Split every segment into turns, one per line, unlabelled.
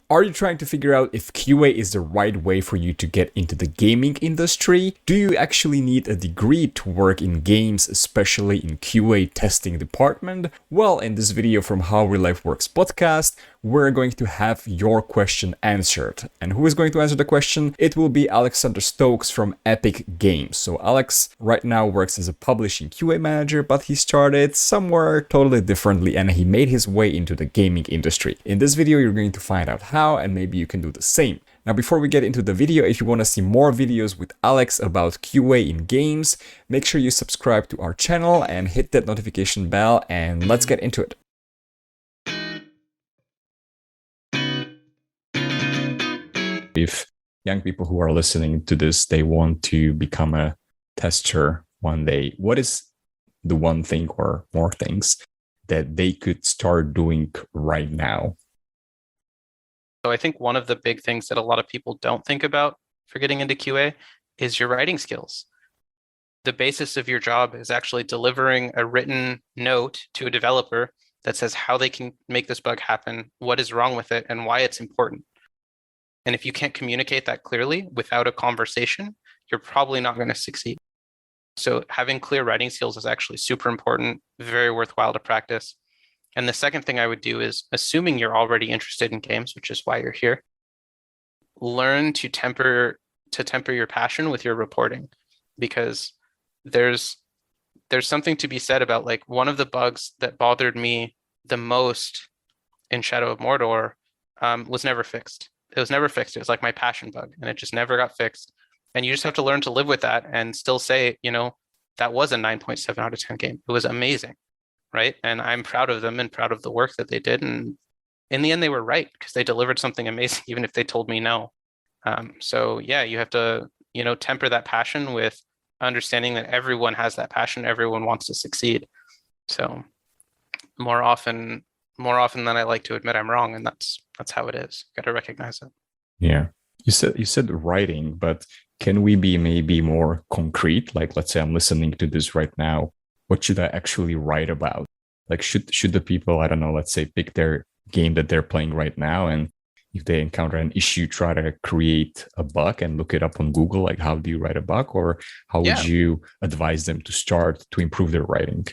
Are you trying to figure out if QA is the right way for you to get into the gaming industry? Do you actually need a degree to work in games, especially in QA testing department? Well, in this video from How Real Life Works podcast, we're going to have your question answered. And who is going to answer the question? It will be Alexander Stokes from Epic Games. So Alex right now works as a publishing QA manager, but he started somewhere totally differently and he made his way into the gaming industry. In this video, you're going to find out how, and maybe you can do the same. Now, before we get into the video, if you want to see more videos with Alex about QA in games, make sure you subscribe to our channel and hit that notification bell, and let's get into it. If young people who are listening to this, they want to become a tester one day, what is the one thing or more things that they could start doing right now?
So I think one of the big things that a lot of people don't think about for getting into QA is your writing skills. The basis of your job is actually delivering a written note to a developer that says how they can make this bug happen, what is wrong with it, and why it's important. And if you can't communicate that clearly without a conversation, you're probably not going to succeed. So having clear writing skills is actually super important, very worthwhile to practice. And the second thing I would do is, assuming you're already interested in games, which is why you're here, learn to temper your passion with your reporting, because there's something to be said about, like, one of the bugs that bothered me the most in Shadow of Mordor was never fixed. It was never fixed. It was like my passion bug, and it just never got fixed. And you just have to learn to live with that and still say, that was a 9.7 out of 10 game. It was amazing, right? And I'm proud of them and proud of the work that they did. And in the end, they were right, because they delivered something amazing, even if they told me no. So yeah, you have to, temper that passion with understanding that everyone has that passion. Everyone wants to succeed. So more often than I like to admit I'm wrong, and that's how it is. Got to recognize it.
Yeah. You said writing, but can we be maybe more concrete? Like, let's say I'm listening to this right now. What should I actually write about? Like, should the people, I don't know, let's say pick their game that they're playing right now, and if they encounter an issue, try to create a bug and look it up on Google, like how do you write a bug, or how would you advise them to start to improve their writing?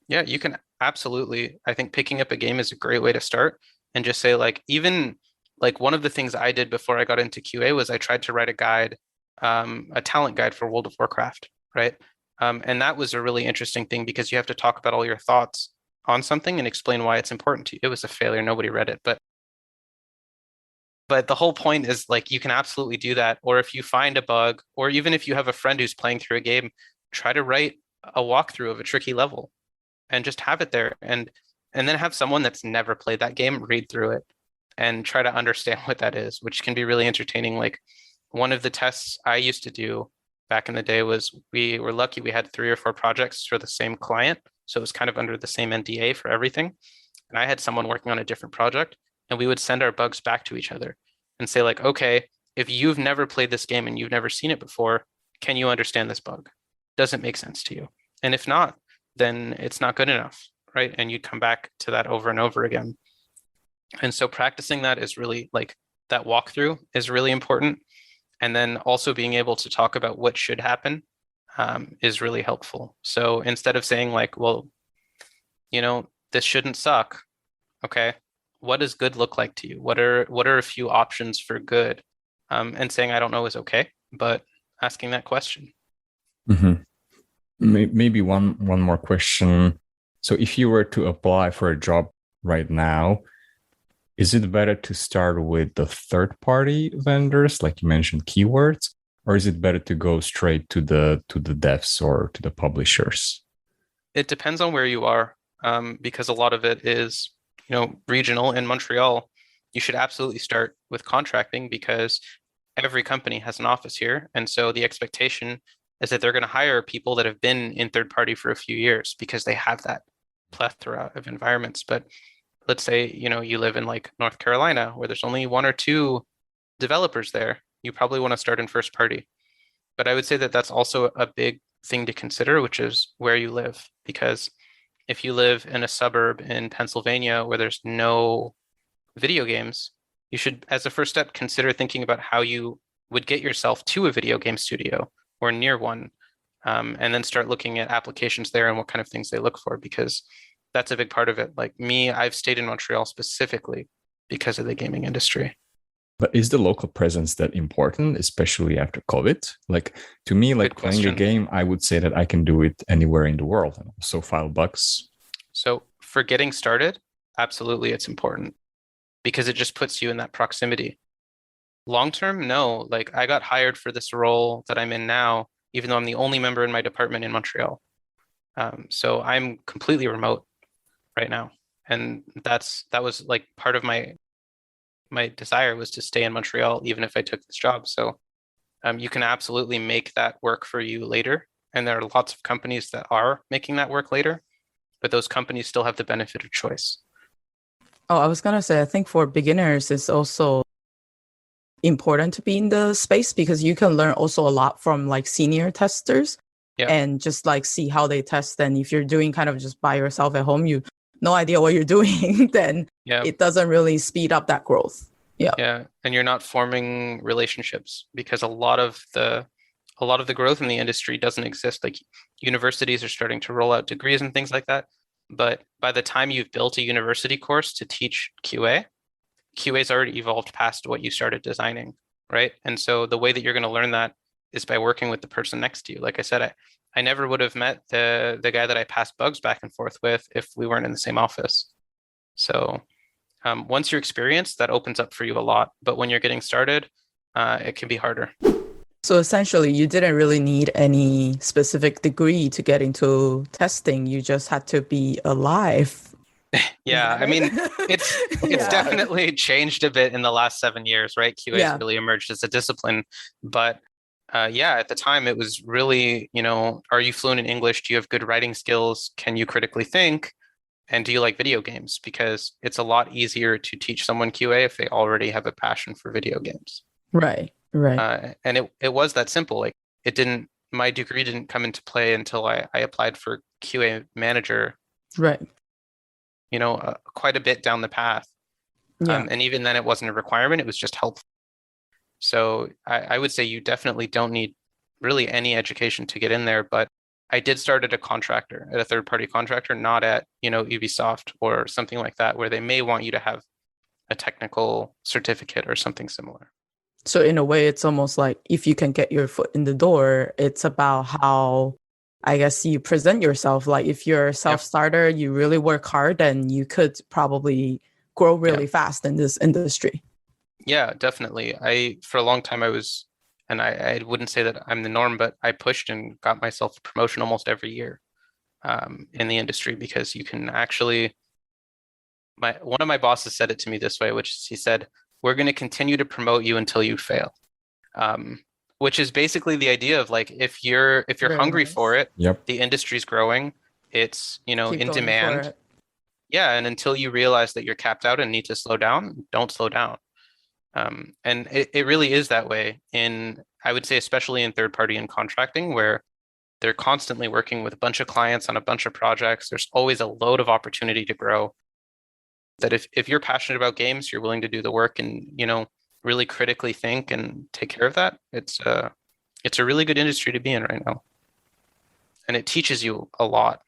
Yeah, you can absolutely. I think picking up a game is a great way to start, and just say, like, even like one of the things I did before I got into QA was I tried to write a guide, a talent guide for World of Warcraft, right? And that was a really interesting thing, because you have to talk about all your thoughts on something and explain why it's important to you. It was a failure. Nobody read it, but the whole point is, like, you can absolutely do that. Or if you find a bug, or even if you have a friend who's playing through a game, try to write a walkthrough of a tricky level and just have it there, and then have someone that's never played that game read through it and try to understand what that is, which can be really entertaining. Like, one of the tests I used to do back in the day was, we were lucky we had 3 or 4 projects for the same client. So it was kind of under the same NDA for everything. And I had someone working on a different project, and we would send our bugs back to each other and say, like, okay, if you've never played this game and you've never seen it before, can you understand this bug? Does it make sense to you? And if not, then it's not good enough, right? And you'd come back to that over and over again. And so practicing that is really, like, that walkthrough is really important. And then also being able to talk about what should happen is really helpful. So instead of saying, like, well, this shouldn't suck. Okay, what does good look like to you? What are a few options for good? And saying I don't know is okay, but asking that question.
Mm-hmm. Maybe one more question. So if you were to apply for a job right now, is it better to start with the third-party vendors, like you mentioned, keywords, or is it better to go straight to the devs or to the publishers?
It depends on where you are, because a lot of it is, regional. In Montreal, you should absolutely start with contracting, because every company has an office here, and so the expectation is that they're going to hire people that have been in third party for a few years, because they have that plethora of environments. But let's say, you live in, like, North Carolina, where there's only 1 or 2 developers there. You probably want to start in first party. But I would say that that's also a big thing to consider, which is where you live. Because if you live in a suburb in Pennsylvania where there's no video games, you should, as a first step, consider thinking about how you would get yourself to a video game studio or near one, and then start looking at applications there and what kind of things they look for, because that's a big part of it. Like me, I've stayed in Montreal specifically because of the gaming industry.
But is the local presence that important, especially after COVID? Like to me, like
Good
playing a
question.
game, I would say that I can do it anywhere in the world and also file bucks.
So for getting started, absolutely it's important because it just puts you in that proximity. Long term, no. Like I got hired for this role that I'm in now, even though I'm the only member in my department in Montreal. So I'm completely remote right now. And that was like part of my desire was to stay in Montreal, even if I took this job. So you can absolutely make that work for you later. And there are lots of companies that are making that work later, but those companies still have the benefit of choice.
Oh, I was gonna say, I think for beginners, it's also important to be in the space because you can learn also a lot from like senior testers
Yeah.
and just like see how they test. And if you're doing kind of just by yourself at home, you no idea what you're doing, then
Yeah.
it doesn't really speed up that growth. Yeah.
Yeah. And you're not forming relationships because a lot of the growth in the industry doesn't exist. Like universities are starting to roll out degrees and things like that. But by the time you've built a university course to teach QA's already evolved past what you started designing, right? And so the way that you're going to learn that is by working with the person next to you. Like I said, I never would have met the guy that I passed bugs back and forth with if we weren't in the same office. So once you're experienced, that opens up for you a lot. But when you're getting started, it can be harder.
So essentially, you didn't really need any specific degree to get into testing. You just had to be alive.
Yeah, I mean, it's
Yeah.
definitely changed a bit in the last 7 years, right? QA has really emerged as a discipline, but yeah, at the time it was really, are you fluent in English? Do you have good writing skills? Can you critically think? And do you like video games? Because it's a lot easier to teach someone QA if they already have a passion for video games.
Right.
And it was that simple. Like my degree didn't come into play until I applied for QA manager.
Right.
Quite a bit down the path.
Yeah.
And even then it wasn't a requirement, it was just helpful. So I would say you definitely don't need really any education to get in there, but I did start at a third-party contractor, not at, Ubisoft or something like that, where they may want you to have a technical certificate or something similar.
So in a way, it's almost like if you can get your foot in the door, it's about how, I guess, you present yourself. Like if you're a self-starter, you really work hard, then you could probably grow really fast in this industry. Yeah,
definitely. For a long time, and I wouldn't say that I'm the norm, but I pushed and got myself a promotion almost every year in the industry because you can actually, one of my bosses said it to me this way, which is he said, we're going to continue to promote you until you fail. Which is basically the idea of like, if you're hungry for it, the industry's growing, it's, in demand. Yeah. And until you realize that you're capped out and need to slow down, don't slow down. And it really is that way I would say, especially in third party and contracting, where they're constantly working with a bunch of clients on a bunch of projects. There's always a load of opportunity to grow. That if you're passionate about games, you're willing to do the work and, really critically think and take care of that. It's a really good industry to be in right now. And it teaches you a lot.